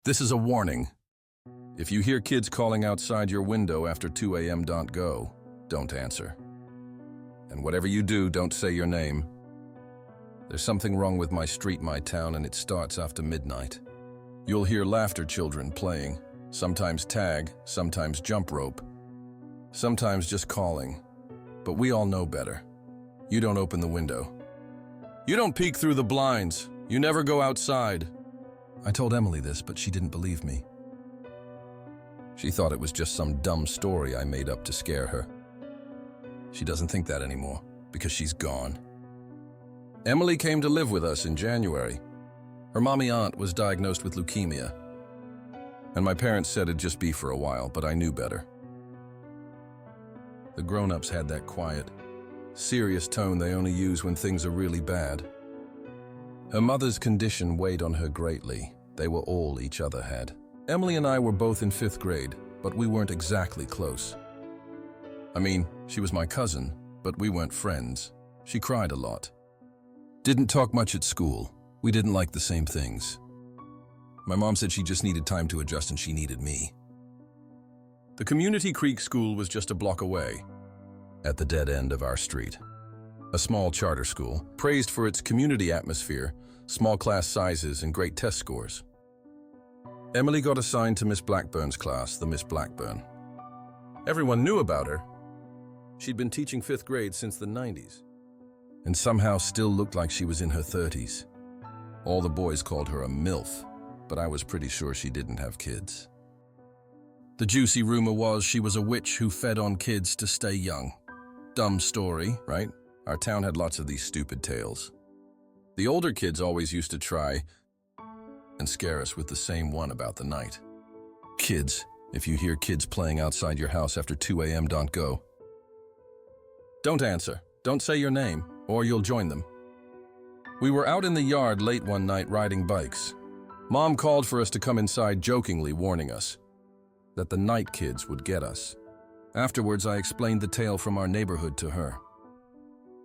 This is a warning. If you hear kids calling outside your window after 2 a.m., don't answer. And whatever you do, don't say your name. There's something wrong with my street, my town, and it starts after midnight. You'll hear laughter children playing, sometimes tag, sometimes jump rope, sometimes just calling. But we all know better. You don't open the window. You don't peek through the blinds. You never go outside. I told Emily this, but she didn't believe me. She thought it was just some dumb story I made up to scare her. She doesn't think that anymore, because she's gone. Emily came to live with us in January. Her mommy aunt was diagnosed with leukemia, and my parents said it'd just be for a while, but I knew better. The grown-ups had that quiet, serious tone they only use when things are really bad. Her mother's condition weighed on her greatly. They were all each other had. Emily and I were both in 5th grade, but we weren't exactly close. I mean, she was my cousin, but we weren't friends. She cried a lot. Didn't talk much at school. We didn't like the same things. My mom said she just needed time to adjust and she needed me. The Community Creek School was just a block away, at the dead end of our street. A small charter school, praised for its community atmosphere, small class sizes, and great test scores. Emily got assigned to Miss Blackburn's class, the Miss Blackburn. Everyone knew about her. She'd been teaching 5th grade since the 90s, and somehow still looked like she was in her 30s. All the boys called her a MILF, but I was pretty sure she didn't have kids. The juicy rumor was she was a witch who fed on kids to stay young. Dumb story, right? Our town had lots of these stupid tales. The older kids always used to try and scare us with the same one about the night. Kids, if you hear kids playing outside your house after 2 a.m., don't go. Don't answer. Don't say your name, or you'll join them. We were out in the yard late one night riding bikes. Mom called for us to come inside, jokingly warning us that the night kids would get us. Afterwards, I explained the tale from our neighborhood to her.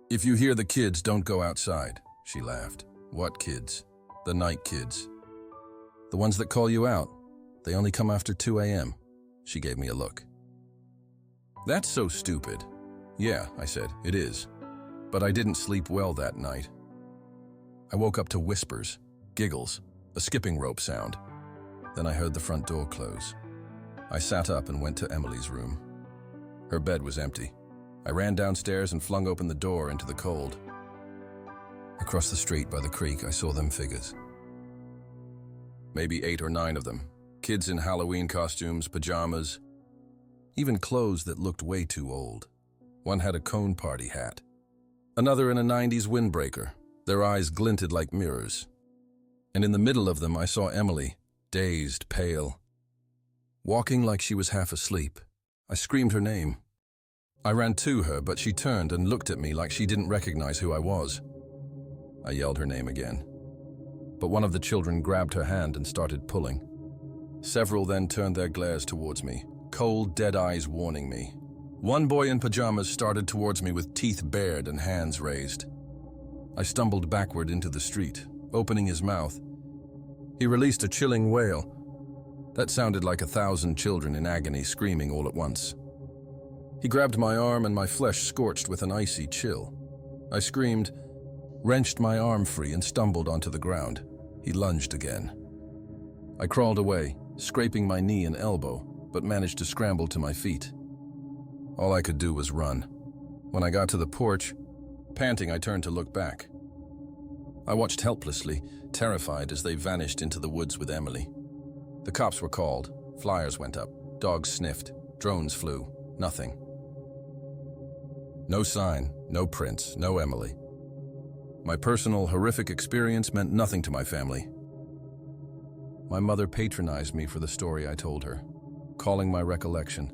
If you hear the kids, don't go outside, she laughed. What kids? The night kids. The ones that call you out. They only come after 2 a.m. She gave me a look. That's so stupid. Yeah, I said, it is. But I didn't sleep well that night. I woke up to whispers, giggles, a skipping rope sound. Then I heard the front door close. I sat up and went to Emily's room. Her bed was empty. I ran downstairs and flung open the door into the cold. Across the street by the creek, I saw them figures. Maybe 8 or 9 of them. Kids in Halloween costumes, pajamas, even clothes that looked way too old. One had a cone party hat. Another in a 90s windbreaker. Their eyes glinted like mirrors. And in the middle of them, I saw Emily, dazed, pale, walking like she was half asleep. I screamed her name. I ran to her, but she turned and looked at me like she didn't recognize who I was. I yelled her name again. But one of the children grabbed her hand and started pulling. Several then turned their glares towards me, cold, dead eyes warning me. One boy in pajamas started towards me with teeth bared and hands raised. I stumbled backward into the street, opening his mouth. He released a chilling wail. That sounded like 1,000 children in agony screaming all at once. He grabbed my arm and my flesh scorched with an icy chill. I screamed, wrenched my arm free and stumbled onto the ground. He lunged again. I crawled away, scraping my knee and elbow, but managed to scramble to my feet. All I could do was run. When I got to the porch, panting, I turned to look back. I watched helplessly, terrified as they vanished into the woods with Emily. The cops were called, flyers went up, dogs sniffed, drones flew, nothing. No sign, no prints, no Emily. My personal, horrific experience meant nothing to my family. My mother patronized me for the story I told her, calling my recollection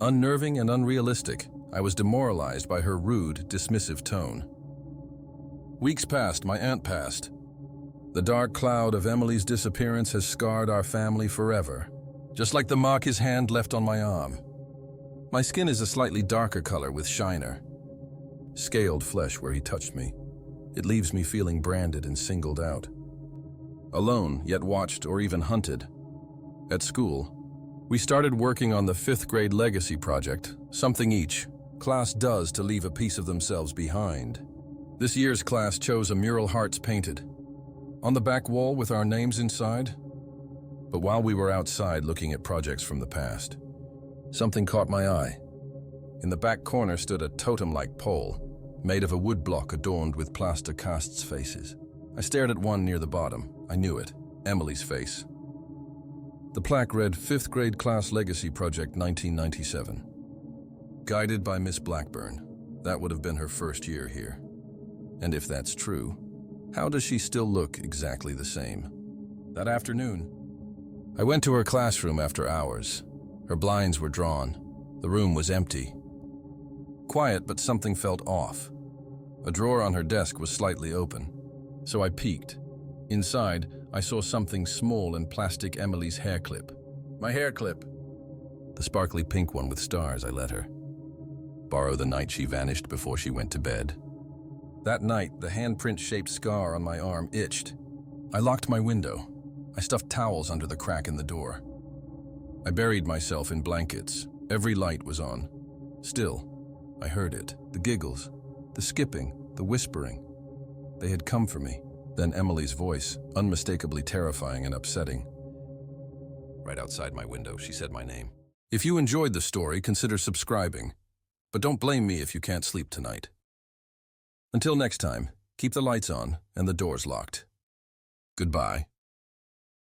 unnerving and unrealistic. I was demoralized by her rude, dismissive tone. Weeks passed, my aunt passed. The dark cloud of Emily's disappearance has scarred our family forever, just like the mark his hand left on my arm. My skin is a slightly darker color with shiner, scaled flesh where he touched me. It leaves me feeling branded and singled out. Alone, yet watched or even hunted, At school, we started working on the 5th grade legacy project, something each class does to leave a piece of themselves behind. This year's class chose a mural hearts painted on the back wall with our names inside. But while we were outside looking at projects from the past, something caught my eye. In the back corner stood a totem-like pole, made of a wood block adorned with plaster casts' faces. I stared at one near the bottom. I knew it, Emily's face. The plaque read, 5th grade class legacy project 1997. Guided by Miss Blackburn. That would have been her first year here. And if that's true, how does she still look exactly the same? That afternoon, I went to her classroom after hours. Her blinds were drawn. The room was empty. Quiet, but something felt off. A drawer on her desk was slightly open, so I peeked. Inside, I saw something small and plastic. Emily's hair clip. My hair clip. The sparkly pink one with stars I let her borrow the night she vanished before she went to bed. That night, the handprint-shaped scar on my arm itched. I locked my window. I stuffed towels under the crack in the door. I buried myself in blankets. Every light was on. Still, I heard it. The giggles, the skipping, the whispering. They had come for me. Then Emily's voice, unmistakably terrifying and upsetting. Right outside my window, she said my name. If you enjoyed the story, consider subscribing. But don't blame me if you can't sleep tonight. Until next time, keep the lights on and the doors locked. Goodbye.